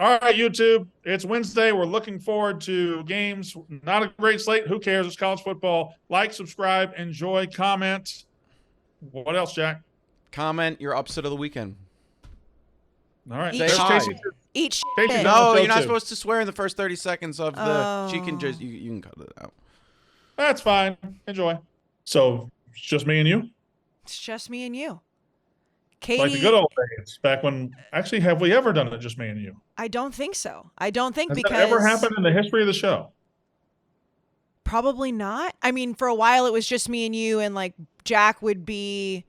All right, YouTube. It's Wednesday. We're looking forward to games. Not a great slate. Who cares? It's college football. Like, subscribe, enjoy, comment. What else, Jack? Comment your upset of the weekend. All right. Say There's hi. Casey. Eat shit. Casey's on No, the show you're not too. supposed to swear in the first 30 seconds of the. She can just you can cut it out. That's fine. Enjoy. So it's just me and you? It's just me and you. Like the Katie, good old days. Back when, actually, have we ever done it just me and you? I don't think so. I don't think Has because that ever happened in the history of the show? probably not. I mean, for a while it was just me and you, and like Jack would be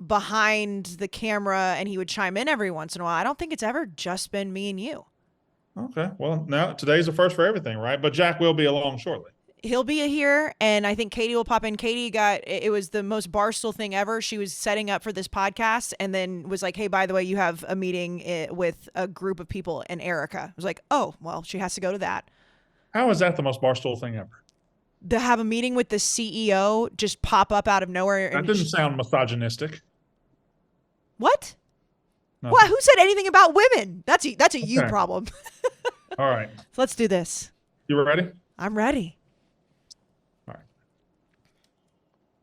behind the camera and he would chime in every once in a while. I don't think it's ever just been me and you. Okay. Well, now today's the first for everything, right? But Jack will be along shortly. He'll be here, and I think Katie will pop in. Katie it was the most Barstool thing ever. She was setting up for this podcast and then was like, hey, by the way, you have a meeting with a group of people and Erica. I was like, oh, well, she has to go to that. How is that the most Barstool thing ever? To have a meeting with the CEO just pop up out of nowhere. That didn't sound misogynistic. What? No. What? Who said anything about women? That's a you Okay. problem. All right. So let's do this. You ready? I'm ready. All right.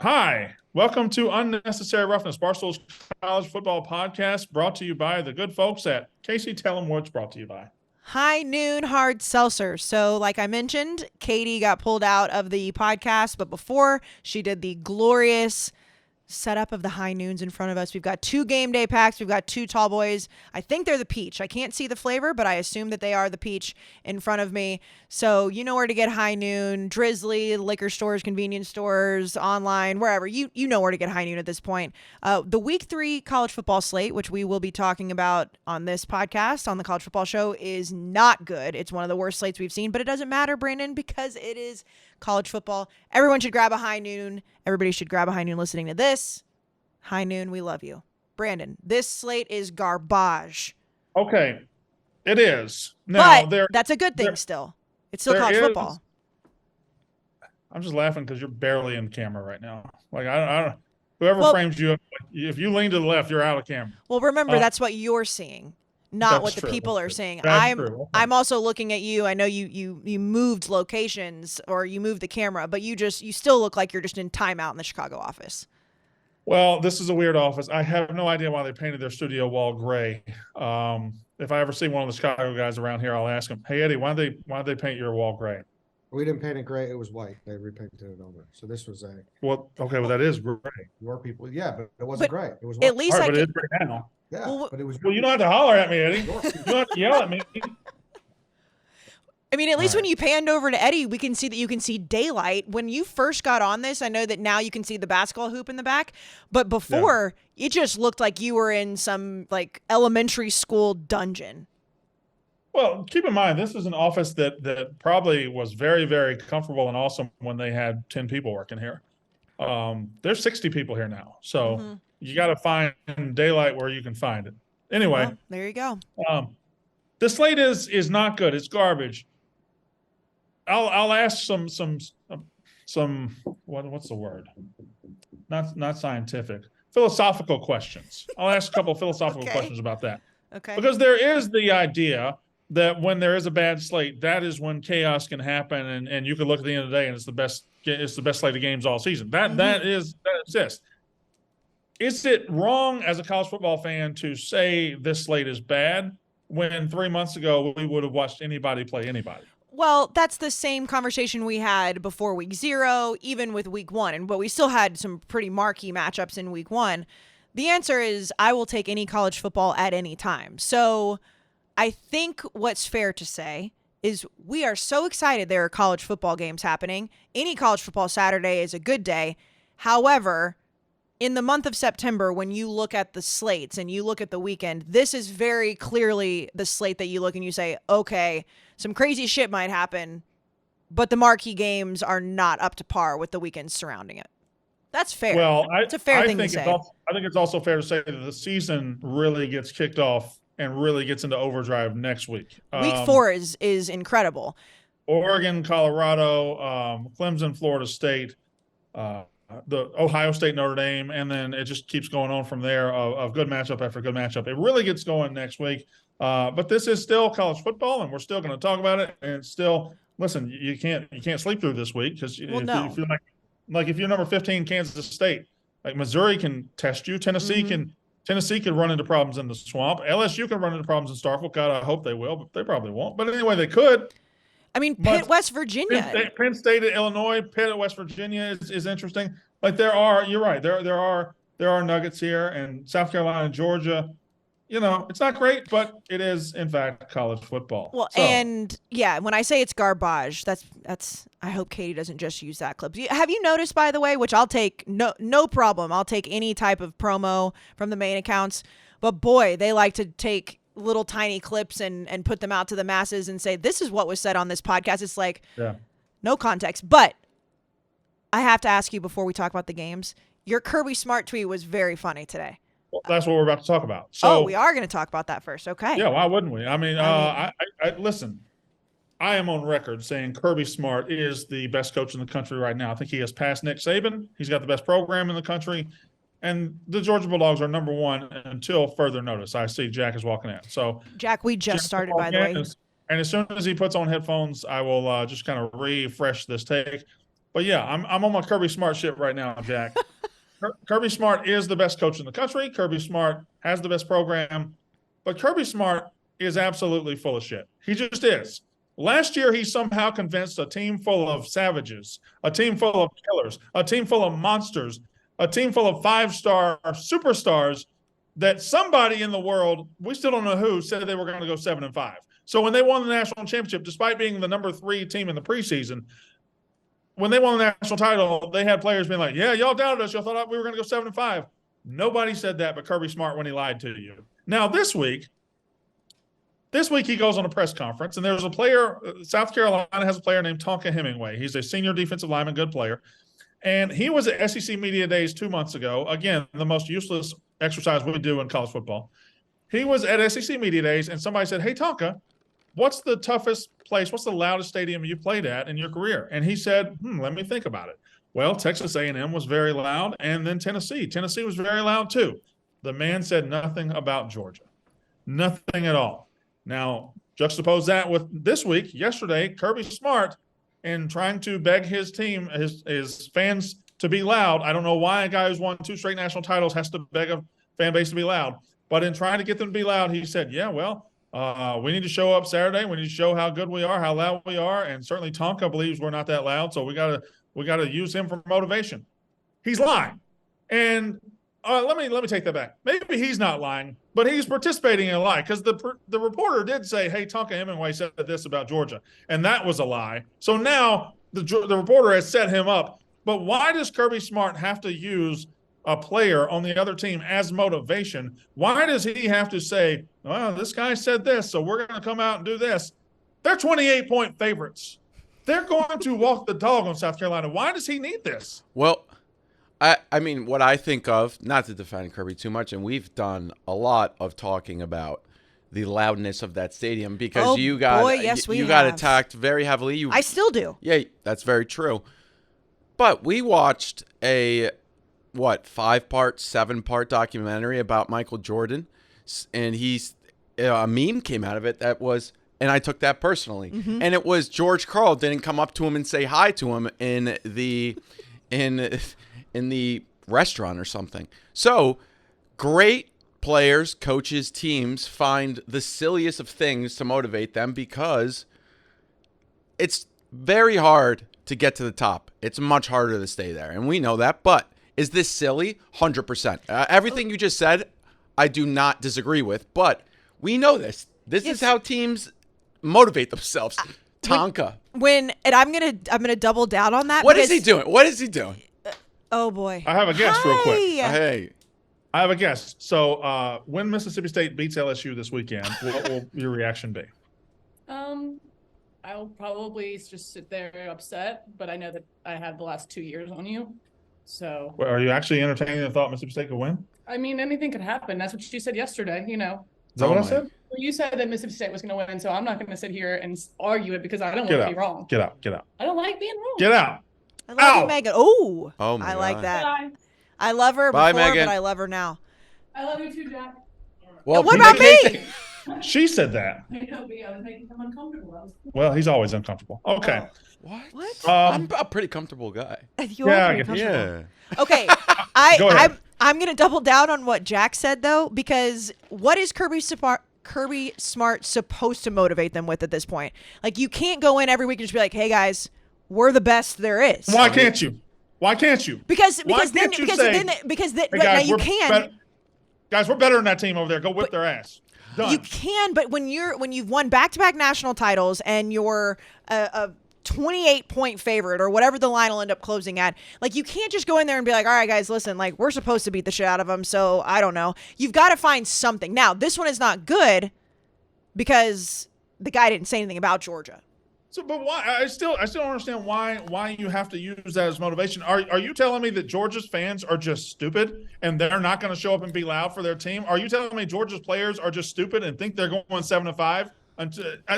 Hi. Welcome to Unnecessary Roughness, Barstool's college football podcast, brought to you by the good folks at Casey. Tell them what it's brought to you by. High Noon Hard Seltzer. So like I mentioned, Katie got pulled out of the podcast, but before she did the glorious setup of the High Noons in front of us. We've got 2 game day packs. We've got 2 tall boys. I think they're the peach. I can't see the flavor, but I assume that they are the peach in front of me. So you know where to get High Noon. Drizzly, liquor stores, convenience stores, online, wherever. You know where to get High Noon at this point. The week 3 college football slate, which we will be talking about on this podcast, on the College Football Show, is not good. It's one of the worst slates we've seen, but it doesn't matter, Brandon, because it is college football. Everyone should grab a High Noon. Everybody should grab a High Noon listening to this. High Noon, we love you. Brandon, this slate is garbage. Okay. It is. Now, But that's a good thing still. It's still there college is- football. I'm just laughing because you're barely in camera right now. Like, I don't whoever Well- frames you up, if you lean to the left, you're out of camera. Well, remember, that's what you're seeing, not That's what the true. people That's are true. saying. That's true. Okay. I'm also looking at you. I know you moved locations or you moved the camera, but you still look like you're just in timeout in the Chicago office. Well, this is a weird office. I have no idea why they painted their studio wall gray. If I ever see one of the Chicago guys around here, I'll ask them, hey, Eddie, why did they paint your wall gray? We didn't paint it gray. It was white. They repainted it over. So this was Well, okay, well, that is gray. your people. Yeah, but it wasn't gray. It was white. At least All right, I but can. it is gray now. Yeah, Well, but it was. Well, you don't have to holler at me, Eddie. You don't have to yell at me. I mean, at least All when you panned over to Eddie, we can see that you can see daylight. When you first got on this, I know that now you can see the basketball hoop in the back, but before it just looked like you were in some like elementary school dungeon. Well, keep in mind, this is an office that probably was very, very comfortable and awesome when they had 10 people working here. There's 60 people here now. So you got to find daylight where you can find it. Anyway, Well, there you go. the slate is not good. It's garbage. I'll ask some what's the word? Not scientific. Philosophical questions. I'll ask a couple of philosophical Okay. questions about that. Okay. Because there is the idea that when there is a bad slate, that is when chaos can happen, and you can look at the end of the day and it's the best slate of games all season. That exists. Is it wrong as a college football fan to say this slate is bad when 3 months ago we would have watched anybody play anybody? Well, that's the same conversation we had before week 0, even with week 1. But we still had some pretty marquee matchups in week 1. The answer is I will take any college football at any time. So I think what's fair to say is we are so excited there are college football games happening. Any college football Saturday is a good day. However, in the month of September, when you look at the slates and you look at the weekend, this is very clearly the slate that you look and you say, okay, some crazy shit might happen, but the marquee games are not up to par with the weekends surrounding it. That's fair. Well, it's a fair thing to say. I think it's also fair to say that the season really gets kicked off and really gets into overdrive next week. Week 4 is incredible. Oregon, Colorado, Clemson, Florida State, the Ohio State, Notre Dame, and then it just keeps going on from there of good matchup after good matchup. It really gets going next week. But this is still college football, and we're still going to talk about it. And it's still, listen, you can't sleep through this week because if you're like if you're number 15, Kansas State, like Missouri can test you. Tennessee can run into problems in the swamp. LSU can run into problems in Starkville. God, I hope they will, but they probably won't. But anyway, they could. I mean, Pitt, West Virginia. Penn State at Illinois, Pitt at West Virginia is interesting. Like you're right. There are nuggets here, and South Carolina and Georgia. It's not great, but it is in fact college football. Well, and yeah, when I say it's garbage, that's. I hope Katie doesn't just use that clip. Have you noticed, by the way, which I'll take no problem. I'll take any type of promo from the main accounts, but boy, they like to take little tiny clips and put them out to the masses and say this is what was said on this podcast. It's like no context. But I have to ask you before we talk about the games. Your Kirby Smart tweet was very funny today. Well, that's what we're about to talk about. So, we are going to talk about that first. Okay. Yeah, why wouldn't we? I mean, I listen. I am on record saying Kirby Smart is the best coach in the country right now. I think he has passed Nick Saban. He's got the best program in the country, and the Georgia Bulldogs are number one until further notice. I see Jack is walking in. So, Jack, we just started, by the way. And as soon as he puts on headphones, I will just kind of refresh this take. But yeah, I'm on my Kirby Smart shit right now, Jack. Kirby Smart is the best coach in the country. Kirby Smart has the best program. But Kirby Smart is absolutely full of shit. He just is. Last year, he somehow convinced a team full of savages, a team full of killers, a team full of monsters, a team full of five-star superstars that somebody in the world, we still don't know who, said they were going to go 7-5. So when they won the national championship, despite being the number 3 team in the preseason, when they won the national title, they had players being like, yeah, y'all doubted us. Y'all thought we were going to go 7-5. Nobody said that but Kirby Smart when he lied to you. Now, this week he goes on a press conference, and there's a player, South Carolina has a player named Tonka Hemingway. He's a senior defensive lineman, good player. And he was at SEC Media Days 2 months ago. Again, the most useless exercise we do in college football. He was at SEC Media Days, and somebody said, hey, Tonka, what's the toughest place, what's the loudest stadium you played at in your career? And he said, let me think about it. Well, Texas A&M was very loud, and then Tennessee. Tennessee was very loud too. The man said nothing about Georgia. Nothing at all. Now, juxtapose that with this week, yesterday, Kirby Smart, in trying to beg his team, his fans to be loud. I don't know why a guy who's won 2 straight national titles has to beg a fan base to be loud. But in trying to get them to be loud, he said, yeah, well, we need to show up Saturday. We need to show how good we are, how loud we are, and certainly Tonka believes we're not that loud, so we gotta use him for motivation. He's lying, and let me take that back. Maybe he's not lying, but he's participating in a lie because the reporter did say, "Hey, Tonka Hemingway said this about Georgia," and that was a lie. So now the reporter has set him up. But why does Kirby Smart have to use a player on the other team as motivation? Why does he have to say, well, this guy said this, so we're going to come out and do this? They're 28-point favorites. They're going to walk the dog on South Carolina. Why does he need this? Well, I mean, what I think of, not to defend Kirby too much, and we've done a lot of talking about the loudness of that stadium because you got attacked very heavily. I still do. Yeah, that's very true. But we watched a 5-part, 7-part documentary about Michael Jordan, and a meme came out of it that was, and I took that personally, and it was George Karl didn't come up to him and say hi to him in the restaurant or something. So great players, coaches, teams find the silliest of things to motivate them because it's very hard to get to the top. It's much harder to stay there, and we know that. But is this silly? 100%. Everything you just said, I do not disagree with, but we know this. This is how teams motivate themselves. Tonka. And I'm gonna double down on that. What is he doing? What is he doing? Oh boy. I have a guess real quick. Hey. I have a guess. So when Mississippi State beats LSU this weekend, what will your reaction be? I'll probably just sit there upset, but I know that I have the last 2 years on you. So Well, are you actually entertaining the thought Mississippi State could win? I mean, anything could happen. That's what you said yesterday, Is that what I said? Well, you said that Mississippi State was going to win, so I'm not going to sit here and argue it because I don't want to be wrong. Get out. I don't like being wrong. Get out. I love you, Megan. Oh, my I like God. that. Bye. I love her Bye, before, Megan. but I love her now. I love you too, Jack. Well, What about me? She said that. I know, but I was making him uncomfortable. Well, he's always uncomfortable. Okay. What? Um, I'm a pretty comfortable guy. You are Yeah, I pretty guess- comfortable. Yeah. Okay, Go ahead. I'm gonna double down on what Jack said though, because what is Kirby Smart supposed to motivate them with at this point? Like, you can't go in every week and just be like, "Hey guys, we're the best there is." Why can't you? Why can't you? Because Why then can't you say, then Hey, right now guys, you we're can. bet- guys, we're better than that team over there. Go whip their ass. Done. You can, but when you've won back-to-back national titles and you're a 28-point favorite or whatever the line will end up closing at, like, you can't just go in there and be like, all right, guys, listen, like, we're supposed to beat the shit out of them, so I don't know. You've got to find something. Now, this one is not good because the guy didn't say anything about Georgia. So, but why? I still don't understand why you have to use that as motivation. Are you telling me that Georgia's fans are just stupid and they're not going to show up and be loud for their team? Are you telling me Georgia's players are just stupid and think they're going 7-5?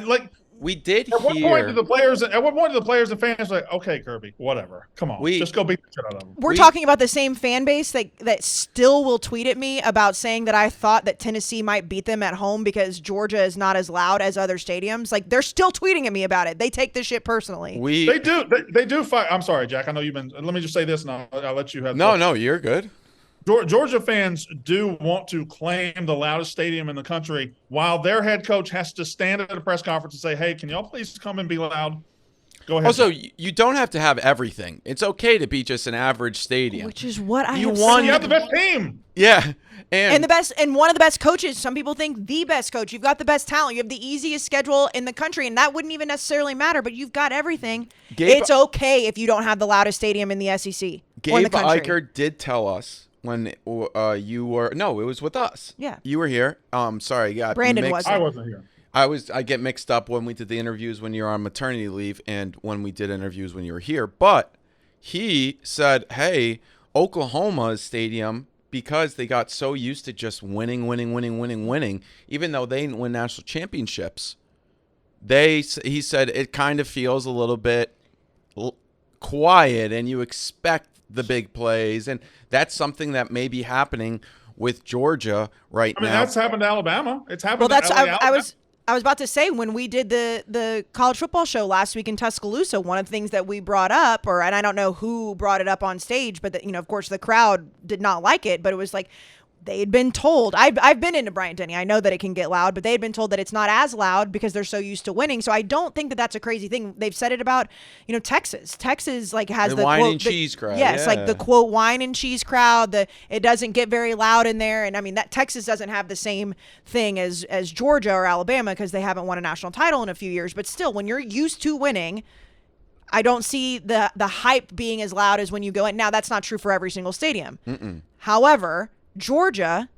Like, We did at what point do hear. the players? At what point do the players and fans like, okay, Kirby, whatever, come on, We- just go beat the shit out of them? We're talking about the same fan base that still will tweet at me about saying that I thought that Tennessee might beat them at home because Georgia is not as loud as other stadiums. Like, they're still tweeting at me about it. They take this shit personally. They do. They do fight. I'm sorry, Jack. I know you've been. Let me just say this, and I'll let you have. No, you're good. Georgia fans do want to claim the loudest stadium in the country, while their head coach has to stand at a press conference and say, "Hey, can y'all please come and be loud?" Go ahead. Also, Jack. you don't have to have everything. It's okay to be just an average stadium. Which is what I You have won- seen. you have the best team. Yeah, And the best, and one of the best coaches. Some people think the best coach. You've got the best talent. You have the easiest schedule in the country, and that wouldn't even necessarily matter. But you've got everything. Gabe- It's okay if you don't have the loudest stadium in the SEC or in the Gabe country. Eicher did tell us when you were it was with us. Yeah. You were here. Sorry, yeah. Brandon mixed- wasn't. I wasn't here. I get mixed up when we did the interviews when you were on maternity leave and when we did interviews when you were here. But he said, "Hey, Oklahoma's stadium, because they got so used to just winning, even though they didn't win national championships, he said it kind of feels a little bit quiet, and you expect the big plays, and that's something that may be happening with Georgia right I mean, now." that's happened to Alabama. It's happened. Well, that's to LA, I Alabama. was about to say, when we did the college football show last week in Tuscaloosa, one of the things that we brought up, and I don't know who brought it up on stage, but of course the crowd did not like it, but it was like they had been told. I've been into Bryant-Denny. I know that it can get loud, but they had been told that it's not as loud because they're so used to winning. So I don't think that that's a crazy thing. They've said it about Texas. Texas like has The the wine quote, and cheese crowd, Yes, like the yeah. quote wine and cheese crowd. It doesn't get very loud in there, and I mean that Texas doesn't have the same thing as Georgia or Alabama because they haven't won a national title in a few years. But still, when you're used to winning, I don't see the hype being as loud as when you go in. Now, that's not true for every single stadium. However, Georgia,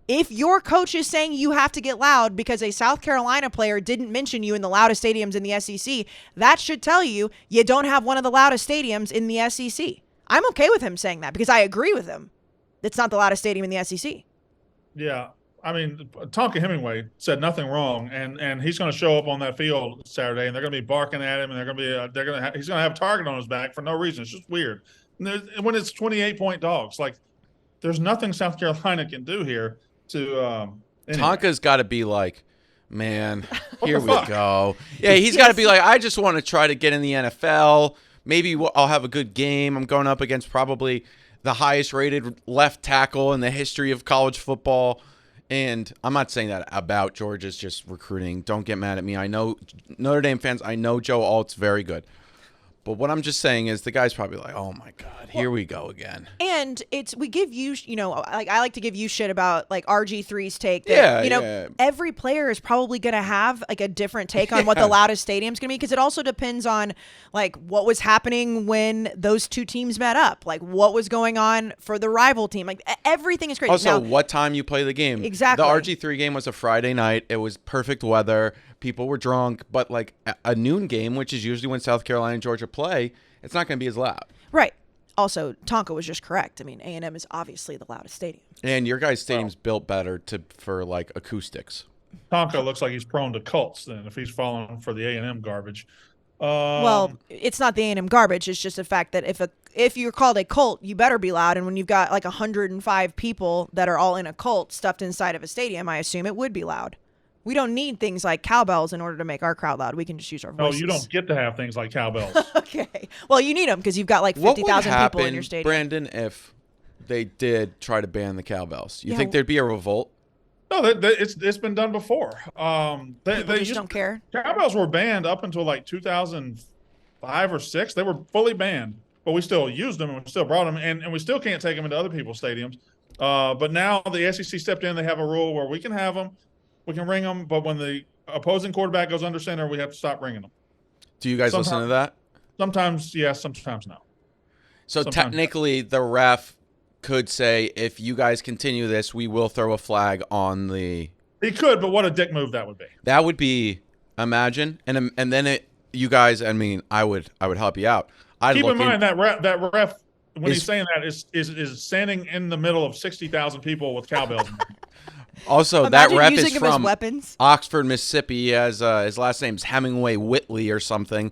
if your coach is saying you have to get loud because a South Carolina player didn't mention you in the loudest stadiums in the SEC, that should tell you you don't have one of the loudest stadiums in the SEC. I'm okay with him saying that because I agree with him. It's not the loudest stadium in the SEC. Yeah, I mean, Tonka Hemingway said nothing wrong, and he's going to show up on that field Saturday, and they're going to be barking at him, and he's going to have a target on his back for no reason. It's just weird. And when it's 28-point dogs, like, there's nothing South Carolina can do here to. Anyway. Tonka's got to be like, man, here the we fuck? go. Yeah, he's got to be like, I just want to try to get in the NFL. Maybe I'll have a good game. I'm going up against probably the highest rated left tackle in the history of college football. And I'm not saying that about Georgia's just recruiting. Don't get mad at me. I know Notre Dame fans, I know Joe Alt's very good. But what I'm just saying is the guy's probably like, oh my God, here we go again. And we give you, like I like to give you shit about like RG3's take. That, Yeah, every player is probably going to have like a different take on what the loudest stadium's going to be because it also depends on like what was happening when those two teams met up, like what was going on for the rival team. Like everything is crazy. Also, Now, what time you play the game. Exactly. The RG3 game was a Friday night. It was perfect weather. People were drunk. But like a noon game, which is usually when South Carolina and Georgia play, it's not going to be as loud. right. Also, Tonka was just correct. I mean, A&M is obviously the loudest stadium. And your guys' stadium's built better for like acoustics. Tonka looks like he's prone to cults then if he's falling for the A&M garbage. Well, it's not the A&M garbage. It's just the fact that if you're called a cult, you better be loud. And when you've got like 105 people that are all in a cult stuffed inside of a stadium, I assume it would be loud. We don't need things like cowbells in order to make our crowd loud. We can just use our no, voices. you don't get to have things like cowbells. Okay. Well, you need them because you've got like What would 50,000 people in happen, your stadium. Brandon, if they did try to ban the cowbells? You Yeah. think there'd be a revolt? No, it's been done before. They People just used, don't care. cowbells were banned up until like 2005 or 6. They were fully banned, but we still used them and we still brought them, and we still can't take them into other people's stadiums. But now the SEC stepped in. They have a rule where we can have them, we can ring them, but when the opposing quarterback goes under center, we have to stop ringing them. Do you guys listen to that? Sometimes yes, sometimes no. So Sometimes. technically, the ref could say, if you guys continue this, we will throw a flag on the. He could, but what a dick move that would be. That would be, imagine, and then you guys. I mean, I would help you out. I'd Keep look in mind that ref when Is- he's saying that is standing in the middle of 60,000 people with cowbells. Also, Imagine that ref using is them as from weapons. Oxford, Mississippi. He has his last name's Hemingway Whitley or something,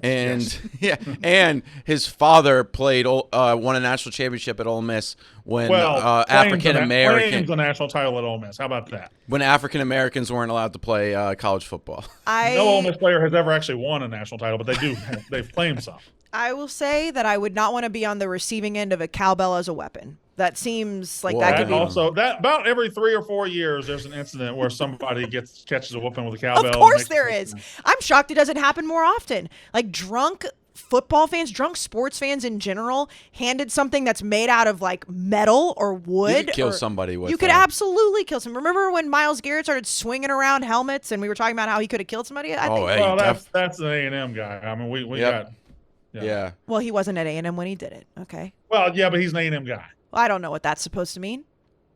and yeah, and his father won a national championship at Ole Miss when African claims American a national title at Ole Miss. How about that? when African Americans weren't allowed to play college football. No Ole Miss player has ever actually won a national title, but they've claimed some. I will say that I would not want to be on the receiving end of a cowbell as a weapon. That seems like Well, that could And be. also, that about every 3 or 4 years, there's an incident where somebody catches a whooping with a cowbell. Of and course makes there a is. touchdown. I'm shocked it doesn't happen more often. Like drunk football fans, drunk sports fans in general, handed something that's made out of like metal or wood. You could kill or- somebody with. You could absolutely kill some. Remember when Myles Garrett started swinging around helmets and we were talking about how he could have killed somebody? I think. hey, Well, that's an A&M guy. I mean, we Yep. got. Yeah. Well, he wasn't at A&M when he did it. Okay. Well, yeah, but he's an A&M guy. Well, I don't know what that's supposed to mean.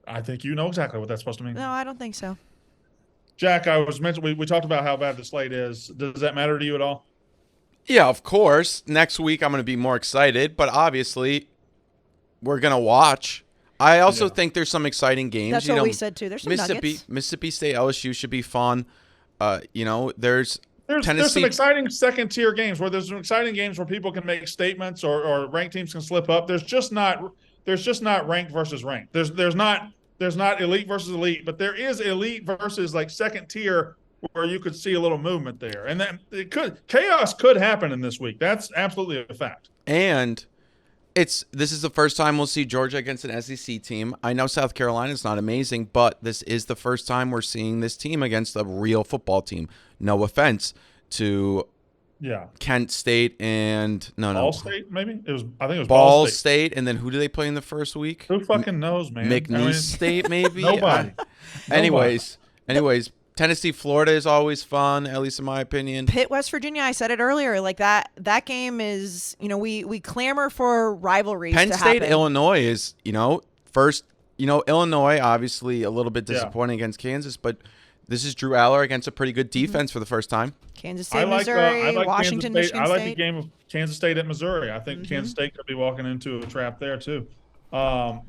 I think you know exactly what that's supposed to mean. No, I don't think so. Jack, I was mentioning we talked about how bad the slate is. Does that matter to you at all? Yeah, of course. Next week I'm going to be more excited, but obviously we're going to watch. I also think there's some exciting games. That's what we said too. There's some nuggets. Mississippi State LSU should be fun. There's There's Tennessee. some exciting second tier games where there's some exciting games where people can make statements or ranked teams can slip up. There's just not ranked versus ranked. There's not elite versus elite, but there is elite versus like second tier where you could see a little movement there. And then chaos could happen in this week. That's absolutely a fact. And this is the first time we'll see Georgia against an SEC team. I know South Carolina's not amazing, but this is the first time we're seeing this team against a real football team. No offense to Kent State and Ball State, maybe I think it was Ball State, and then who do they play in the first week? Who fucking knows, man? McNeese State, maybe. Nobody. Anyways, Tennessee, Florida is always fun, at least in my opinion. Pitt, West Virginia, I said it earlier, like that game is, we clamor for rivalries Penn to State, happen. Illinois is, first, Illinois obviously a little bit disappointing against Kansas, but this is Drew Aller against a pretty good defense for the first time. Kansas State, Missouri, Washington, Kansas State. Michigan I like State. the game of Kansas State at Missouri. I think Kansas State could be walking into a trap there too. But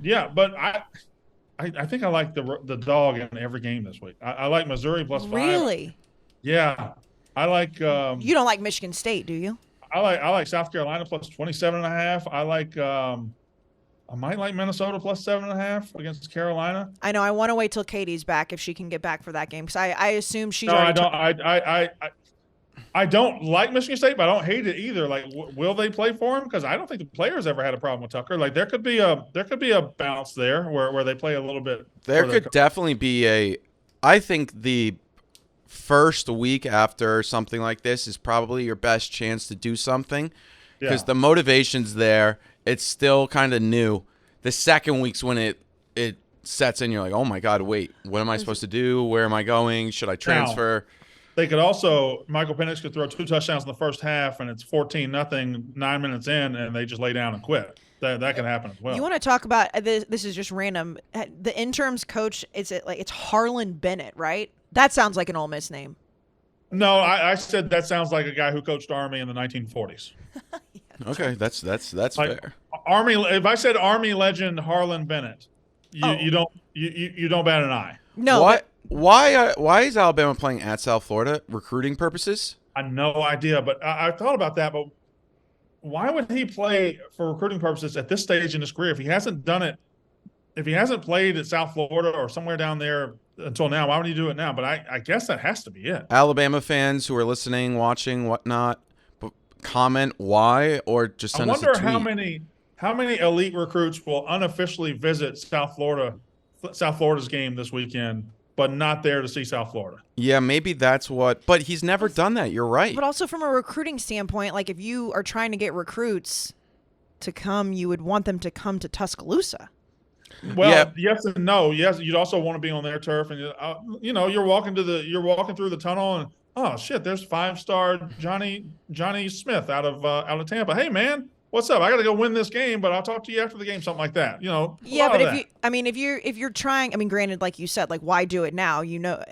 I think I like the dog in every game this week. I like Missouri +5. Really? Yeah. I like You don't like Michigan State, do you? I like South Carolina +27.5. I like I might like Minnesota +7.5 against Carolina. I know. I want to wait till Katie's back if she can get back for that game because I assume she's No, I already. don't. I don't like Michigan State, but I don't hate it either. Like, will they play for him? Because I don't think the players ever had a problem with Tucker. Like, there could be a bounce there where they play a little bit. There could definitely be I think the first week after something like this is probably your best chance to do something because the motivation's there. It's still kind of new. The second week's when it sets in. You're like, oh my God, wait, what am I supposed to do? Where am I going? Should I transfer? They could also, Michael Penix could throw 2 touchdowns in the first half, and it's 14-0, 9 minutes in, and they just lay down and quit. That can happen as well. You want to talk about this? This is just random. The interim's coach it's Harlan Bennett, right? That sounds like an Ole Miss name. No, I said that sounds like a guy who coached Army in the 1940s. Okay, that's Like, fair. Army. If I said Army legend Harlan Bennett, you don't bat an eye. No. Why is Alabama playing at South Florida? Recruiting purposes? I no idea, but I thought about that. But why would he play for recruiting purposes at this stage in his career if he hasn't done it? If he hasn't played at South Florida or somewhere down there until now, why would he do it now? But I guess that has to be it. Alabama fans who are listening, watching, whatnot, comment why, or just send us a tweet. I wonder how many elite recruits will unofficially visit South Florida's game this weekend, but not there to see South Florida. Yeah, maybe that's what. But he's never done that. You're right. But also from a recruiting standpoint, like if you are trying to get recruits to come, you would want them to come to Tuscaloosa. Well, yes and no. Yes, you'd also want to be on their turf, and you're walking through the tunnel, and oh shit, there's 5-star Johnny Smith out of Tampa. Hey man, what's up? I got to go win this game, but I'll talk to you after the game, something like that. Yeah, but if you're trying, I mean, granted, like you said, like why do it now?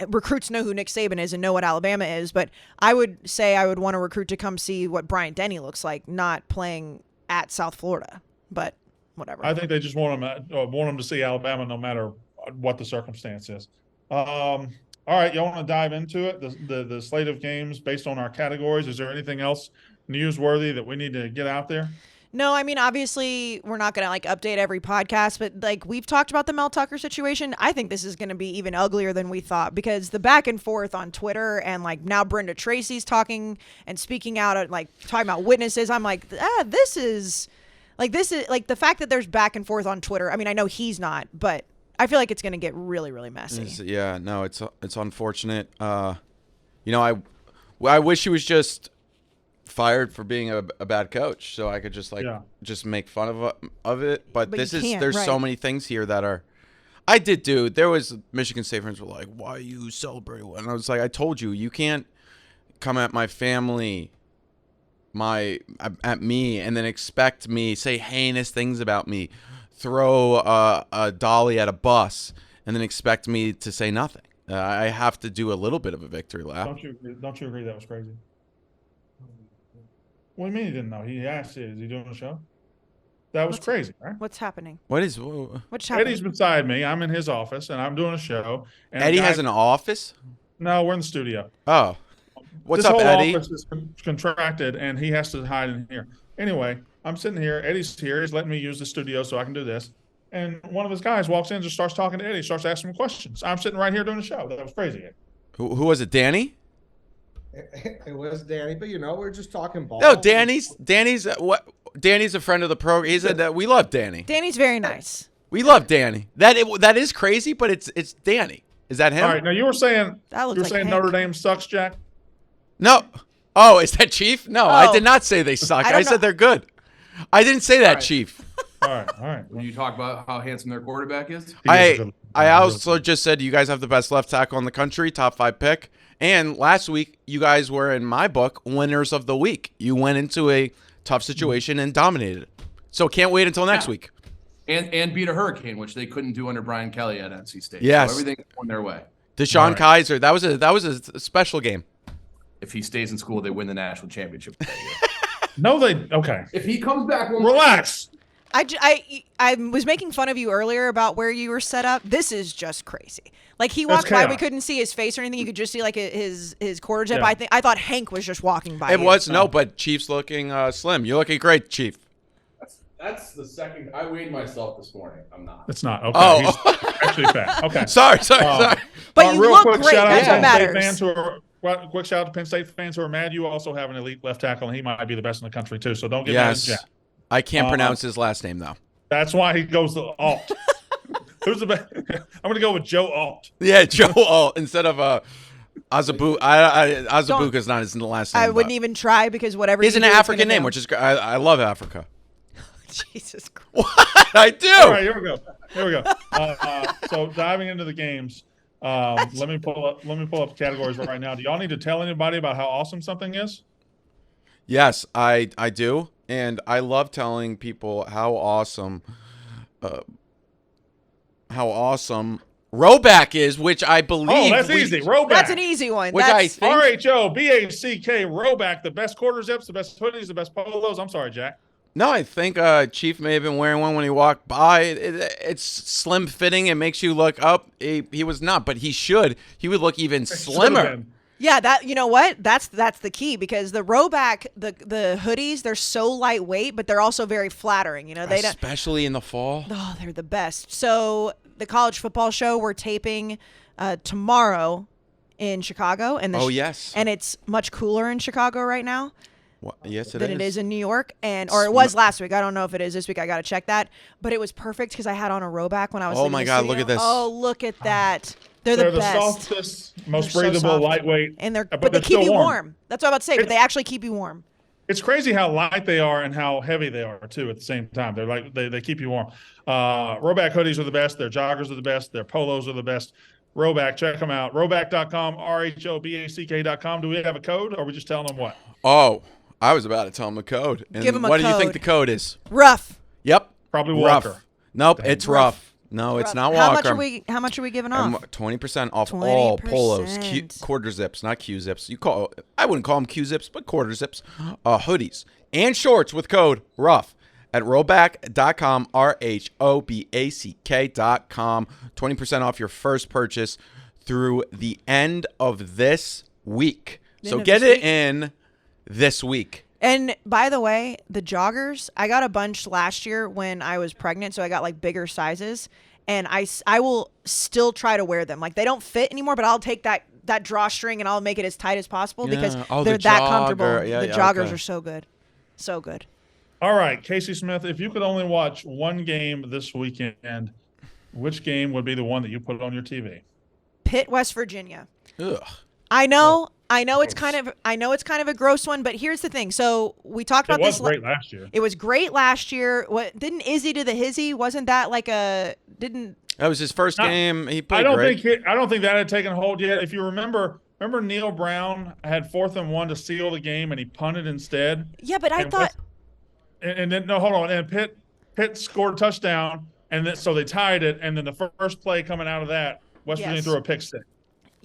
Recruits know who Nick Saban is and know what Alabama is, but I would say I would want a recruit to come see what Bryant Denny looks like, not playing at South Florida, but. Whatever. I think they just want them to see Alabama no matter what the circumstance is. All right, y'all want to dive into it? The slate of games based on our categories. Is there anything else newsworthy that we need to get out there? No, I mean, obviously we're not going to update every podcast, but we've talked about the Mel Tucker situation. I think this is going to be even uglier than we thought because the back and forth on Twitter and now Brenda Tracy's talking and speaking out, talking about witnesses. I'm like, this is the fact that there's back and forth on Twitter. I mean, I know he's not, but I feel like it's going to get really, really messy. It's unfortunate. I wish he was just fired for being a bad coach, so I could just make fun of it. But there's so many things here that are. There was Michigan State fans were like, "Why are you celebrating?" And I was like, "I told you, you can't come at my family." At me and then expect me say heinous things about me, throw a dolly at a bus and then expect me to say nothing. I have to do a little bit of a victory lap. Don't you agree that was crazy? What do you mean he didn't know? He asked, is he doing a show? That was crazy, right? What's happening? What's happening? Eddie's beside me. I'm in his office and I'm doing a show. And Eddie has an office? No, we're in the studio. Oh. What's this up, whole Eddie? Office is contracted, and he has to hide in here. Anyway, I'm sitting here. Eddie's here. He's letting me use the studio so I can do this. And one of his guys walks in and just starts talking to Eddie, starts asking him questions. I'm sitting right here doing the show. That was crazy. Who was it, Danny? It was Danny, but we're just talking ball. No, Danny's a friend of the program. He said that we love Danny. Danny's very nice. We love Danny. That is crazy, but it's Danny. Is that him? All right. Now you were saying Hank. Notre Dame sucks, Jack? No. Oh, is that Chief? No, I did not say they suck. I said they're good. I didn't say that, Chief. All right. When you talk about how handsome their quarterback is? I also just said you guys have the best left tackle in the country, top 5 pick. And last week, you guys were, in my book, winners of the week. You went into a tough situation and dominated it. So can't wait until next week. And beat a hurricane, which they couldn't do under Brian Kelly at NC State. Yes. So everything's going their way. Deshaun Kaiser, that was a special game. If he stays in school, they win the national championship that year. No, okay. If he comes back, relax. I was making fun of you earlier about where you were set up. This is just crazy. He walked by, we couldn't see his face or anything. You could just see his quarter zip. Yeah. I thought Hank was just walking by. But Chief's looking slim. You're looking great, Chief. That's the second. I weighed myself this morning. I'm not. It's not. Okay. Oh. He's actually fat. Okay. Sorry. But you real look quick, great. Shout That's out what to matters. Quick shout out to Penn State fans who are mad. You also have an elite left tackle, and he might be the best in the country too. So don't get mad at Jack. I can't pronounce his last name though. That's why he goes to Alt. Who's the best? I'm going to go with Joe Alt. Yeah, Joe Alt instead of Azabu. Azabuca's not his last name. I wouldn't even try because whatever. He's an African name, which is I love Africa. Jesus Christ. What? I do. All right, here we go. So diving into the games, let me pull up the categories right now. Do y'all need to tell anybody about how awesome something is? Yes, I do, and I love telling people how awesome Roback is, which I believe. Oh, that's easy. Roback. That's an easy one. Which I think RHOBACK. Roback, the best quarter zips, the best hoodies, the best polos. I'm sorry, Jack. No, I think Chief may have been wearing one when he walked by. It's slim fitting. It makes you look up. He was not, but he should. He would look even slimmer. Yeah, that you know what? That's the key because the Rowback, the hoodies, they're so lightweight, but they're also very flattering. You know, they don't. Especially in the fall. Oh, they're the best. So the college football show we're taping tomorrow in Chicago, and Yes. and it's much cooler in Chicago right now Yes, than it is in New York, or it was last week. I don't know if it is this week. I got to check that, but it was perfect because I had on a Rowback when I was. Oh leaving my the God! Look studio. at this. Oh, look at that. They're the best. softest, most They're so breathable, soft. lightweight, And but they they're keep still you warm. That's what I'm about to say. But they It's- actually keep you warm. It's crazy how light they are and how heavy they are too at the same time. They're like they keep you warm. Rowback hoodies are the best. Their joggers are the best. Their polos are the best. Rowback, check them out. Rowback.com, RHOBACK.com. Do we have a code or are we just telling them what? Oh, I was about to tell him a code. And Give him a what do you think code. the code is? Rough. Yep. Probably Rough. Walker. Nope, it's Rough. rough. No, it's Rough. not How Walker. much are we giving off? 20% off all polos, 20%. quarter zips, not Q zips. I wouldn't call them Q zips, but quarter zips, hoodies and shorts with code ROUGH at rowback.com, RHOBACK.com. 20% off your first purchase through the end of this week. So get it in this week. And by the way, the joggers, I got a bunch last year when I was pregnant, so I got like bigger sizes, and I will still try to wear them. Like they don't fit anymore, but I'll take that drawstring and I'll make it as tight as possible because they're that comfortable. Yeah, the joggers are so good. So good. All right, Casey Smith, if you could only watch one game this weekend, which game would be the one that you put on your TV? Pitt, West Virginia. Ugh. I know it's kind of a gross one, but here's the thing. So we talked about this. It was great last year. It was great last year. What didn't Izzy do the hizzy? Wasn't that like a didn't? That was his first game. He played I don't great. think that had taken hold yet. If you remember Neil Brown had 4th and 1 to seal the game, and he punted instead. Yeah, but I And thought. and then no, hold on. And Pitt scored a touchdown, and then so they tied it. And then the first play coming out of that, West Virginia threw a pick six.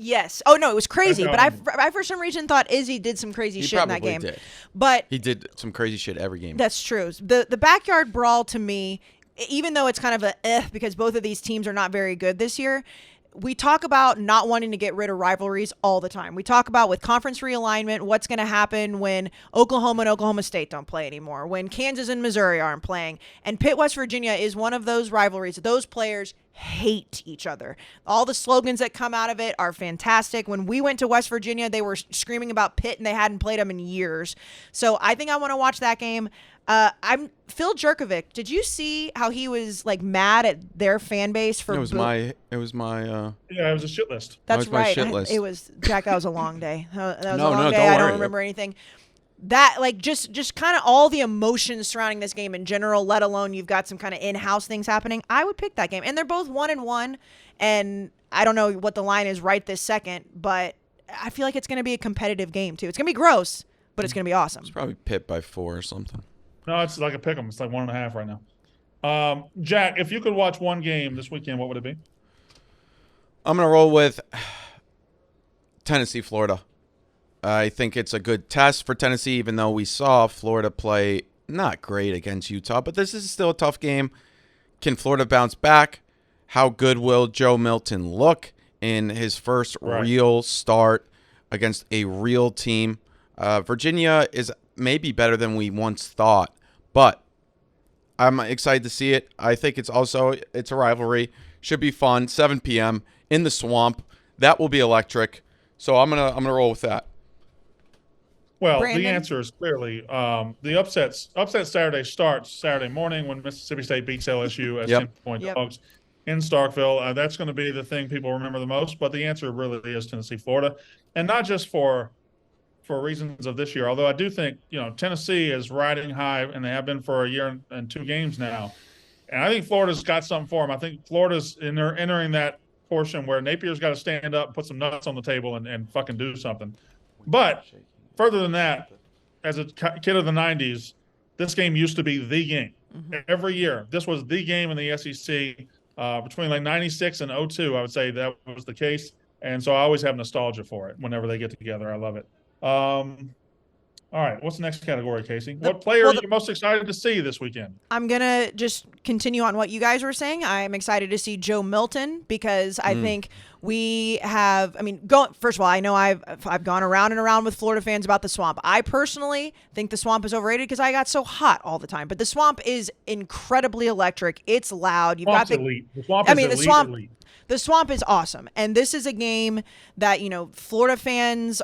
Yes. Oh no, it was crazy. That's But I for some reason thought Izzy did some crazy He shit in that probably game. did. But He did some crazy shit every game. that's true. The backyard brawl to me, even though it's kind of because both of these teams are not very good this year, we talk about not wanting to get rid of rivalries all the time. We talk about with conference realignment, what's going to happen when Oklahoma and Oklahoma State don't play anymore, when Kansas and Missouri aren't playing. And Pitt, West Virginia is one of those rivalries. Those players hate each other. All the slogans that come out of it are fantastic. When we went to West Virginia, they were screaming about Pitt and they hadn't played them in years. So I think I want to watch that game. I'm Phil Jerkovic. Did you see how he was like mad at their fan base for? It was my. Yeah, it was a shit list. That's That was my right. shit list. It was Jack. That was a long day. That was No, a long no, day. don't I don't worry. remember anything. That like just kind of all the emotions surrounding this game in general. Let alone you've got some kind of in-house things happening. I would pick that game, and they're both 1-1. And I don't know what the line is right this second, but I feel like it's going to be a competitive game too. It's going to be gross, but it's going to be awesome. It's probably Pitt by 4 or something. No, it's like a pick 'em. It's like 1.5 right now. Jack, if you could watch one game this weekend, what would it be? I'm going to roll with Tennessee, Florida. I think it's a good test for Tennessee, even though we saw Florida play not great against Utah. But this is still a tough game. Can Florida bounce back? How good will Joe Milton look in his first real start against a real team? Virginia is maybe better than we once thought, but I'm excited to see it. I think it's a rivalry. Should be fun. 7 p.m. in the Swamp. That will be electric. So I'm gonna roll with that. Well, Brandon? the answer is clearly the upset Saturday starts Saturday morning when Mississippi State beats LSU as 10-point dogs in Starkville. That's going to be the thing people remember the most. But the answer really is Tennessee, Florida, and not just for reasons of this year. Although I do think Tennessee is riding high, and they have been for a year and 2 games now. And I think Florida's got something for them. I think Florida's entering that portion where Napier's got to stand up, put some nuts on the table, and fucking do something. But further than that, as a kid of the 90s, this game used to be the game. Every year. This was the game in the SEC. Between like 96 and 02, I would say that was the case. And so I always have nostalgia for it whenever they get together. I love it. All right. What's the next category, Casey? What player are you most excited to see this weekend? I'm going to just continue on what you guys were saying. I'm excited to see Joe Milton because I think we have, first of all, I know I've gone around and around with Florida fans about the Swamp. I personally think the Swamp is overrated because I got so hot all the time. But the Swamp is incredibly electric. It's loud. You've Swamp's got elite. The Swamp is elite. The Swamp is awesome. And this is a game that, Florida fans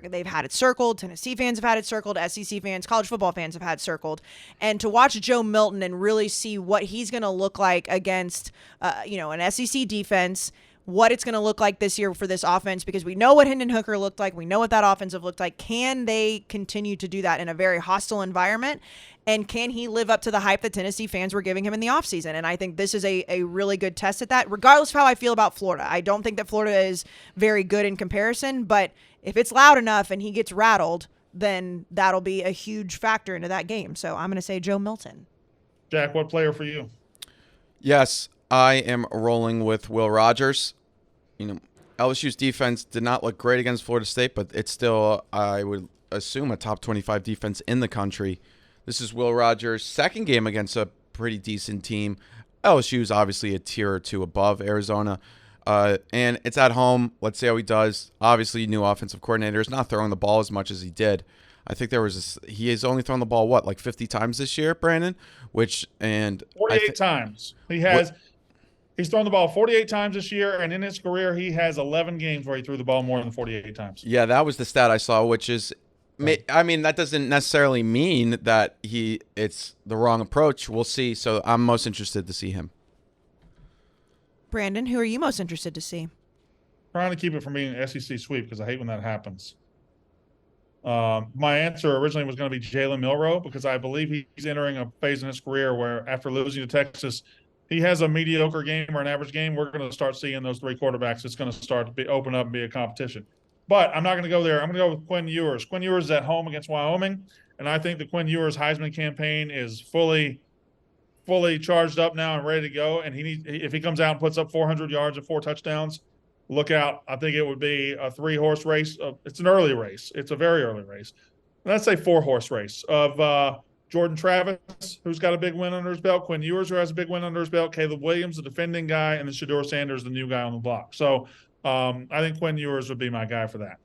they've had it circled. Tennessee fans have had it circled. SEC fans, college football fans have had circled. And to watch Joe Milton and really see what he's going to look like against, an SEC defense, what it's going to look like this year for this offense, because we know what Hendon Hooker looked like. We know what that offensive looked like. Can they continue to do that in a very hostile environment? And can he live up to the hype that Tennessee fans were giving him in the offseason? And I think this is a really good test at that, regardless of how I feel about Florida. I don't think that Florida is very good in comparison, but if it's loud enough and he gets rattled, then that'll be a huge factor into that game. So I'm going to say Joe Milton. Jack, what player for you? Yes, I am rolling with Will Rogers. LSU's defense did not look great against Florida State, but it's still, I would assume, a top 25 defense in the country. This is Will Rogers' second game against a pretty decent team. LSU is obviously a tier or two above Arizona. And it's at home. Let's see how he does. Obviously, new offensive coordinator is not throwing the ball as much as he did. I think he has only thrown the ball, like 50 times this year, Brandon? 48 times. He's thrown the ball 48 times this year, and in his career, he has 11 games where he threw the ball more than 48 times. Yeah, that was the stat I saw, which is, that doesn't necessarily mean that it's the wrong approach. We'll see. So I'm most interested to see him. Brandon, who are you most interested to see? Trying to keep it from being an SEC sweep because I hate when that happens. My answer originally was going to be Jalen Milroe because I believe he's entering a phase in his career where after losing to Texas, he has a mediocre game or an average game. We're going to start seeing those three quarterbacks. It's going to start to open up and be a competition. But I'm not going to go there. I'm going to go with Quinn Ewers. Quinn Ewers is at home against Wyoming, and I think the Quinn Ewers Heisman campaign is fully charged up now and ready to go. And if he comes out and puts up 400 yards and 4 touchdowns, look out. I think it would be a 3-horse race. It's an early race. It's a very early race. Let's say 4-horse race of Jordan Travis, who's got a big win under his belt, Quinn Ewers, who has a big win under his belt, Caleb Williams, the defending guy, and then Shedeur Sanders, the new guy on the block. So I think Quinn Ewers would be my guy for that.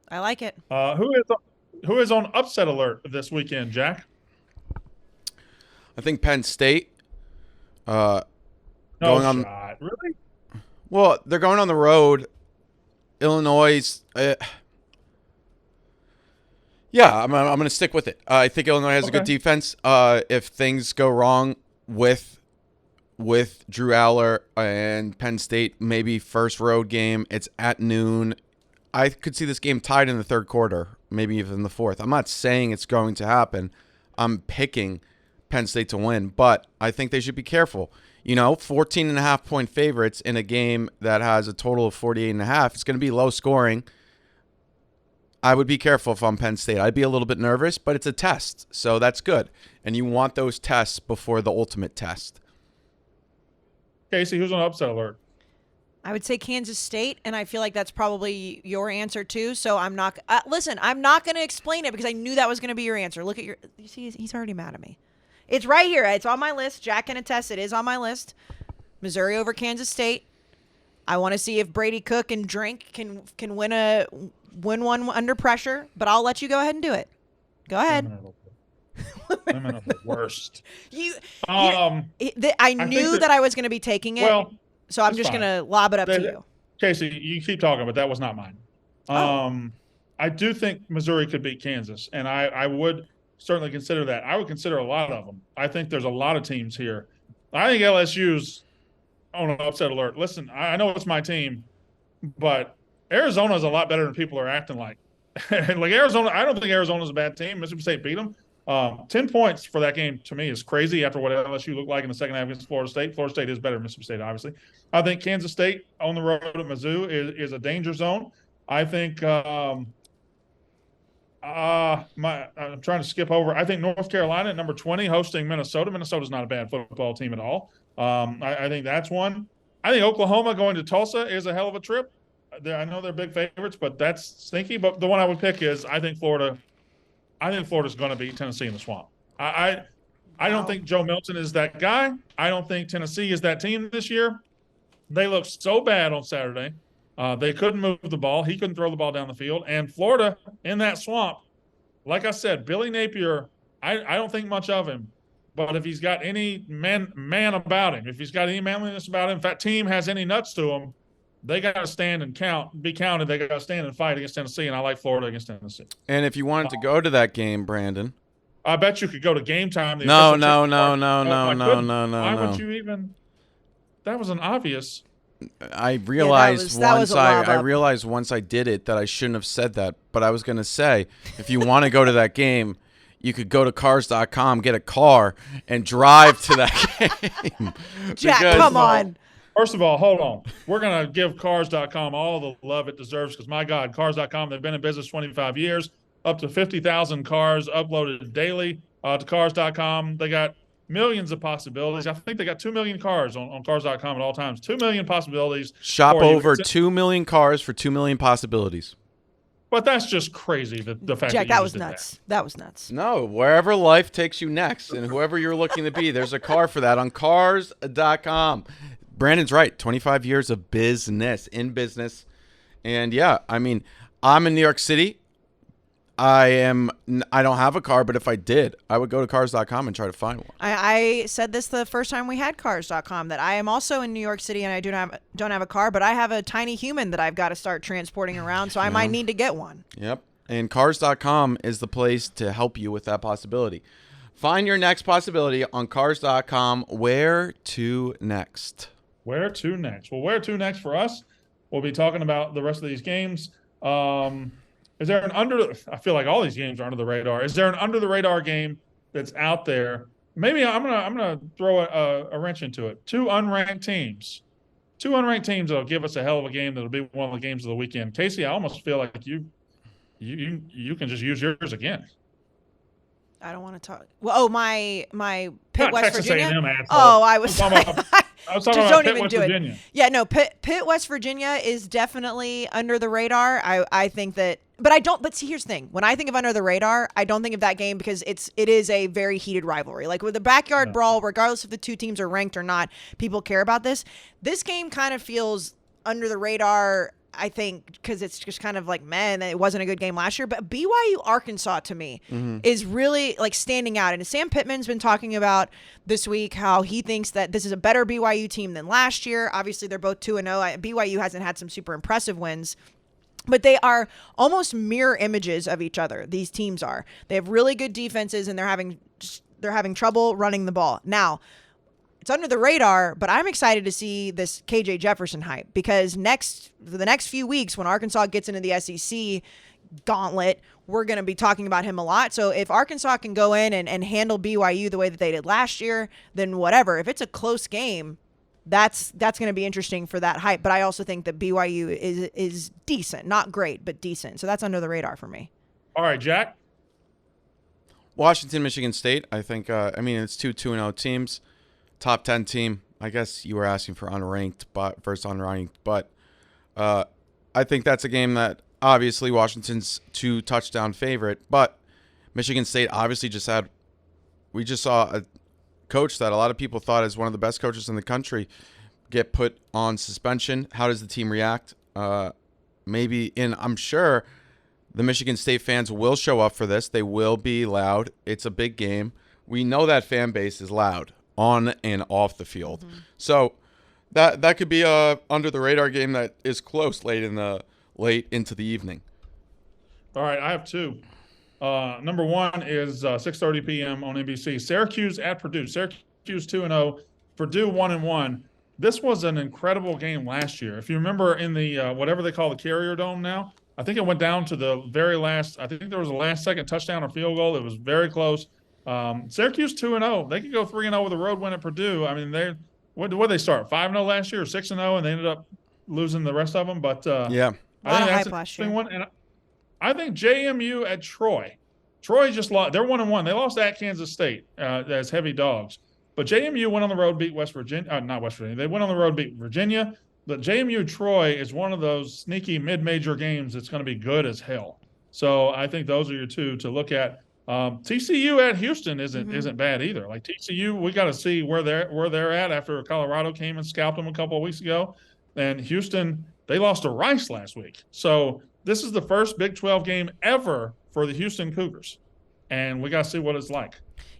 I like it. Who is on upset alert this weekend, Jack? I think Penn State. Really? Well, they're going on the road. Illinois. Yeah, I'm going to stick with it. I think Illinois has a good defense. If things go wrong with Drew Aller and Penn State, maybe first road game, it's at noon. I could see this game tied in the third quarter, maybe even the fourth. I'm not saying it's going to happen. I'm picking Penn State to win, but I think they should be careful. 14.5-point favorites in a game that has a total of 48.5. It's going to be low scoring. I would be careful if I'm Penn State. I'd be a little bit nervous, but it's a test, so that's good. And you want those tests before the ultimate test. Casey, who's on upset alert? I would say Kansas State, and I feel like that's probably your answer too. So I'm not. Listen, I'm not going to explain it because I knew that was going to be your answer. Look at you see, he's already mad at me. It's right here. It's on my list. Jack can attest. It is on my list. Missouri over Kansas State. I want to see if Brady Cook and Drink can win one under pressure, but I'll let you go ahead and do it. Go ahead. Women are the worst. I knew that I was going to be taking it, so I'm just going to lob it up to you. Casey, you keep talking, but that was not mine. I do think Missouri could beat Kansas, and I would certainly consider that. I would consider a lot of them. I think there's a lot of teams here. I think LSU's on an upset alert. Listen, I know it's my team, but Arizona is a lot better than people are acting like. Like Arizona, I don't think Arizona's a bad team. Mississippi State beat them. 10 points for that game to me is crazy after what LSU looked like in the second half against Florida State. Florida State is better than Mississippi State, obviously. I think Kansas State on the road at Mizzou is a danger zone. I think I'm trying to skip over. I think North Carolina at number 20 hosting Minnesota. Minnesota's not a bad football team at all. I think that's one. I think Oklahoma going to Tulsa is a hell of a trip. I know they're big favorites, but that's stinky. But the one I would pick is I think Florida I think Florida's going to beat Tennessee in the Swamp. I don't think Joe Milton is that guy. I don't think Tennessee is that team this year. They looked so bad on Saturday. They couldn't move the ball. He couldn't throw the ball down the field. And Florida in that swamp, like I said, Billy Napier, I don't think much of him. But if he's got any man about him, if he's got any manliness about him, if that team has any nuts to him, they got to stand and be counted. They got to stand and fight against Tennessee, and I like Florida against Tennessee. And if you wanted to go to that game, Brandon. I bet you could go to Game Time. No. Why would you even? That was an obvious. I realized that was a lob I up. realized once I did it that I shouldn't have said that. But I was going to say, if you want to go to that game, you could go to cars.com, get a car, and drive to that game. Jack, Because- come on. First of all, hold on. We're going to give Cars.com all the love it deserves because, my God, Cars.com, they've been in business 25 years, up to 50,000 cars uploaded daily to Cars.com. They got millions of possibilities. I think they got 2 million cars on Cars.com at all times. 2 million possibilities. Shop for you. over 2 million cars for 2 million possibilities. But that's just crazy, the fact Jack, that you that was just did nuts. That was nuts. No, wherever life takes you next and whoever you're looking to be, there's a car for that on cars.com. Brandon's right. 25 years of business, in business. And yeah, I mean, I'm in New York City. I don't have a car, but if I did, I would go to cars.com and try to find one. I said this the first time we had cars.com that I am also in New York City and I don't have a car, but I have a tiny human that I've got to start transporting around, so I might need to get one. Yep. And cars.com is the place to help you with that possibility. Find your next possibility on cars.com. Where to next? Where to next? Well, where to next for us? We'll be talking about the rest of these games. Is there I feel like all these games are under the radar. Is there an under the radar game that's out there? Maybe I'm gonna throw a wrench into it. Two unranked teams that'll give us a hell of a game. That'll be one of the games of the weekend. Casey, I almost feel like you can just use yours again. I don't want to talk. Well, my Pitt, Not West Texas Virginia. A&M, asshole. Oh, I was. I was talking Just about don't Pitt, even West do Virginia. it. Yeah, no, Pitt, West Virginia is definitely under the radar. I think that, but I don't. But see, here's the thing: when I think of under the radar, I don't think of that game because it is a very heated rivalry. Like with the backyard brawl, regardless if the two teams are ranked or not, people care about this. This game kind of feels under the radar. I think because it's just kind of like, man, it wasn't a good game last year. But BYU Arkansas to me is really like standing out. And Sam Pittman's been talking about this week how he thinks that this is a better BYU team than last year. Obviously, they're both 2-0. BYU hasn't had some super impressive wins. But they are almost mirror images of each other. These teams are. They have really good defenses, and they're having trouble running the ball. Now, it's under the radar, but I'm excited to see this KJ Jefferson hype because for the next few weeks when Arkansas gets into the SEC gauntlet, we're going to be talking about him a lot. So if Arkansas can go in and handle BYU the way that they did last year, then whatever. If it's a close game, that's going to be interesting for that hype. But I also think that BYU is decent, not great, but decent. So that's under the radar for me. All right, Jack. Washington, Michigan State. I think, it's 2-0 teams. Top 10 team. I guess you were asking for unranked versus unranked, but I think that's a game that obviously Washington's 2-touchdown favorite, but Michigan State obviously we just saw a coach that a lot of people thought is one of the best coaches in the country get put on suspension. How does the team react? I'm sure the Michigan State fans will show up for this. They will be loud. It's a big game. We know that fan base is loud on and off the field. So that could be a under the radar game that is close late into the evening. All right, I have two. Number one is 6:30 p.m. on NBC. Syracuse at Purdue. Syracuse 2-0. Purdue 1-1. This was an incredible game last year. If you remember in the whatever they call the Carrier Dome now, I think it went down to the very last. I think there was a last-second touchdown or field goal. It was very close. Syracuse 2-0. They could go 3-0 with a road win at Purdue. I mean, what did they start? 5-0 last year or 6-0, and they ended up losing the rest of them. But yeah, I think that's hype last an interesting year. one. And I think JMU at Troy. Troy just lost. They're 1-1. They lost at Kansas State as heavy dogs. But JMU went on the road, beat West Virginia. Not West Virginia. They went on the road, beat Virginia. But JMU Troy is one of those sneaky mid-major games that's going to be good as hell. So I think those are your two to look at. TCU at Houston isn't bad either. Like TCU, we got to see where they're at after Colorado came and scalped them a couple of weeks ago, and Houston, they lost to Rice last week. So this is the first Big 12 game ever for the Houston Cougars, and we got to see what it's like.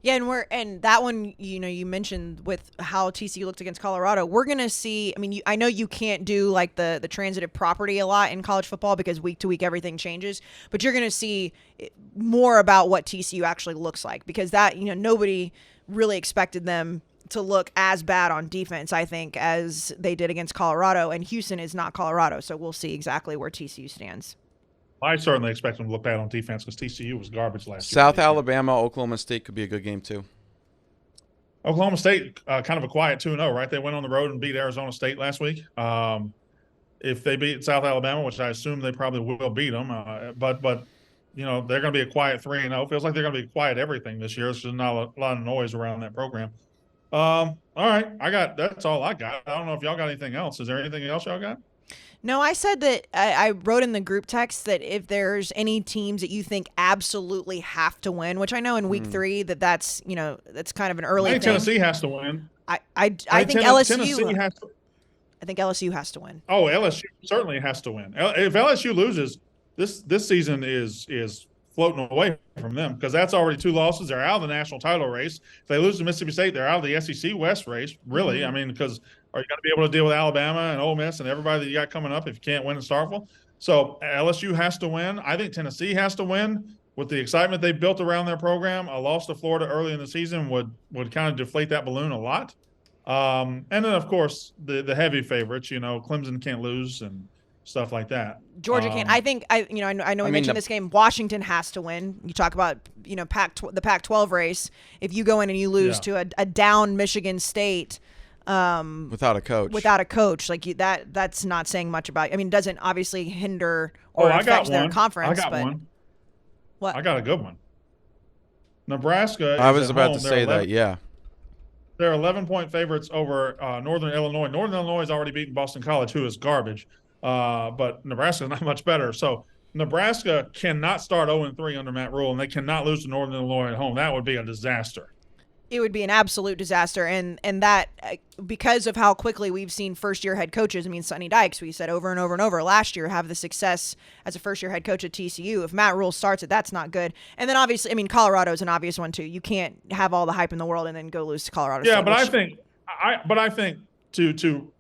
Yeah, and that one, you mentioned with how TCU looked against Colorado. We're gonna see. I mean, I know you can't do like the transitive property a lot in college football because week to week everything changes. But you're gonna see more about what TCU actually looks like because that nobody really expected them to look as bad on defense, I think, as they did against Colorado. And Houston is not Colorado, so we'll see exactly where TCU stands. I certainly expect them to look bad on defense because TCU was garbage last year. South Alabama, Oklahoma State could be a good game too. Oklahoma State, kind of a quiet 2-0, right? They went on the road and beat Arizona State last week. If they beat South Alabama, which I assume they probably will beat them, but they're going to be a quiet 3-0. Feels like they're going to be quiet everything this year. There's just not a lot of noise around that program. All right, that's all I got. I don't know if y'all got anything else. Is there anything else y'all got? No, I said that I wrote in the group text that if there's any teams that you think absolutely have to win, which I know in week 3 that's kind of an early I think thing. Tennessee has to win. I think LSU. Tennessee has to. I think LSU has to win. Oh, LSU certainly has to win. If LSU loses, this season is floating away from them because that's already 2 losses. They're out of the national title race. If they lose to Mississippi State, they're out of the SEC West race. Really, Mm-hmm. I mean, because are you going to be able to deal with Alabama and Ole Miss and everybody that you got coming up if you can't win in Starkville? So LSU has to win. I think Tennessee has to win. With the excitement they built around their program, a loss to Florida early in the season would kind of deflate that balloon a lot. And then, of course, the heavy favorites, Clemson can't lose and stuff like that. Georgia can't. I think I know we mentioned this game. Washington has to win. You talk about the Pac-12 race. If you go in and you lose to a down Michigan State Without a coach, like that's not saying much about. I mean, it doesn't obviously hinder or affect their conference. I got but one. What? I got a good one. Nebraska. I was at about home. to They're say 11 that. Yeah. They're 11-point favorites over Northern Illinois. Northern Illinois has already beaten Boston College, who is garbage. But Nebraska is not much better. So Nebraska cannot start 0-3 under Matt Rule, and they cannot lose to Northern Illinois at home. That would be a disaster. It would be an absolute disaster, and that because of how quickly we've seen first-year head coaches. I mean, Sonny Dykes, we said over and over and over last year, have the success as a first-year head coach at TCU. If Matt Rule starts it, that's not good. And then obviously, I mean, Colorado's an obvious one too. You can't have all the hype in the world and then go lose to Colorado State. Yeah, but I think to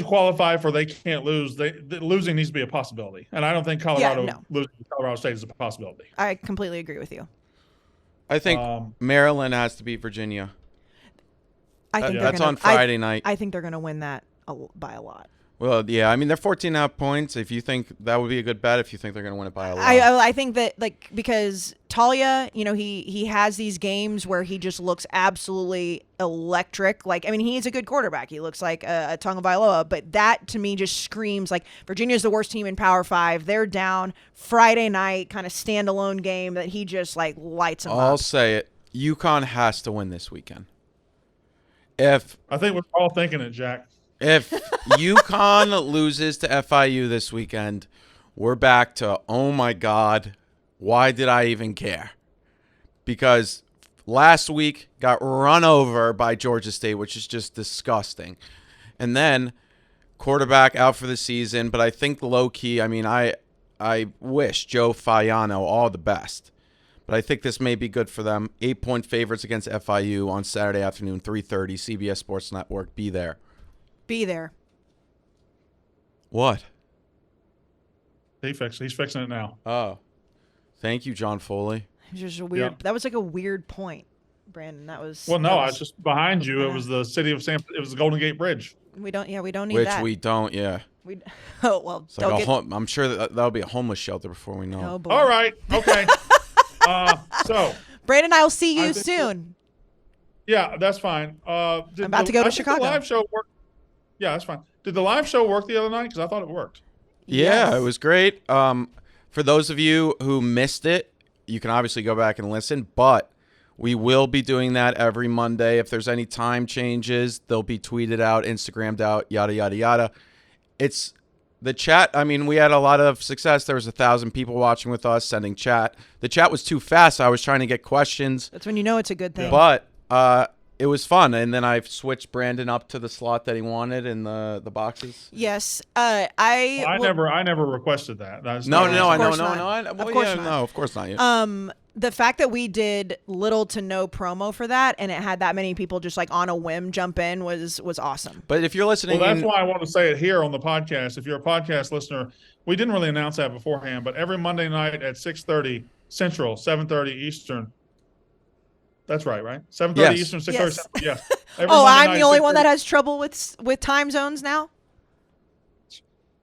qualify for they can't lose, losing needs to be a possibility, and I don't think losing to Colorado State is a possibility. I completely agree with you. I think Maryland has to beat Virginia. I think that's on Friday night. I think they're going to win that by a lot. Well, yeah, I mean, they're 14.5 points. If you think that would be a good bet, if you think they're going to win it by a lot. I think that, because Talia, he has these games where he just looks absolutely electric. Like, I mean, he's a good quarterback. He looks like a Tagovailoa, but that to me just screams like Virginia's the worst team in Power 5. They're down Friday night, kind of standalone game that he just like lights them up. I'll say it. UConn has to win this weekend. I think we're all thinking it, Jack. If UConn loses to FIU this weekend, we're back to, oh my God, why did I even care? Because last week got run over by Georgia State, which is just disgusting. And then quarterback out for the season, but I think low-key, I mean, I wish Joe Faiano all the best. But I think this may be good for them. 8-point favorites against FIU on Saturday afternoon, 3:30, CBS Sports Network. Be there. Be there. What? He's fixing it now. Oh. Thank you, John Foley. It was just a weird. Yeah. That was like a weird point, Brandon. That was. Well, no, that I was just behind you. It was the city of It was the Golden Gate Bridge. We don't need Which that. we don't, yeah. Oh well. It's like I'm sure that'll be a homeless shelter before we know Oh it. boy. All right. Okay. So. Brandon, I'll see you soon. Yeah, that's fine. I'm about to go to Chicago. The live show work. Yeah, that's fine. Did the live show work the other night? Because I thought it worked. Yeah, Yes. it was great. For those of you who missed it, you can obviously go back and listen, but we will be doing that every Monday. If there's any time changes, they'll be tweeted out, Instagrammed out, yada, yada, yada. It's The chat, I mean, we had a lot of success. There was 1,000 people watching with us, sending chat. The chat was too fast. I was trying to get questions, That's when you know it's a good thing. but it was fun. And then I switched Brandon up to the slot that he wanted in the boxes. Yes. I never requested that. That's No, not- no, I know, course no, not. no, I, Of well, course yeah, not. no, of course not. Yeah. The fact that we did little to no promo for that and it had that many people just like on a whim jump in was awesome. But if you're listening, Well, that's in- why I want to say it here on the podcast. If you're a podcast listener, we didn't really announce that beforehand, but every Monday night at 6:30 Central, 7:30 Eastern. That's right? 7:30 Yes. Eastern, 6:30 Yes. Central. Yes. Every Oh, Monday I'm night, the only one that 6:30 has trouble with time zones now.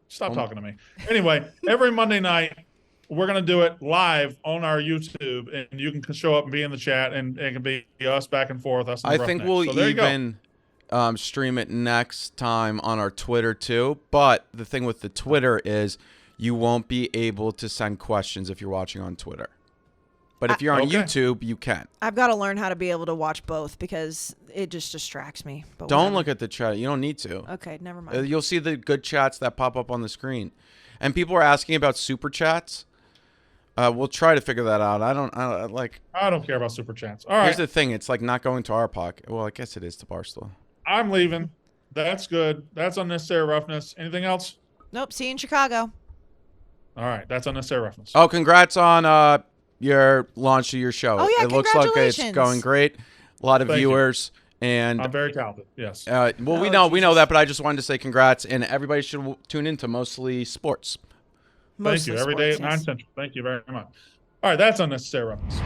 Stop talking to me. Anyway, every Monday night, we're going to do it live on our YouTube, and you can show up and be in the chat, and it can be us back and forth. Us and I the think Roughnecks. we'll So there you go. even stream it next time on our Twitter too. But the thing with the Twitter is you won't be able to send questions if you're watching on Twitter. But if you're on Okay. YouTube, you can. I've got to learn how to be able to watch both because it just distracts me. But Don't whatever. look at the chat. You don't need to. Okay, never mind. You'll see the good chats that pop up on the screen. And people are asking about super chats. We'll try to figure that out. I don't care about super chats. All right. Here's the thing. It's like not going to our pocket. Well, I guess it is to Barstool. I'm leaving. That's good. That's unnecessary roughness. Anything else? Nope. See you in Chicago. All right. That's unnecessary roughness. Oh, congrats on your launch of your show. Oh, yeah, it looks like it's congratulations. going great. A lot of Thank you. viewers. And I'm very talented. Yes. well, we Oh, know Jesus. that, but I just wanted to say congrats, and everybody should tune into Mostly Sports. Thank you. Every day at sports, 9 yes. Central. Thank you very much. All right. That's unnecessary roughness.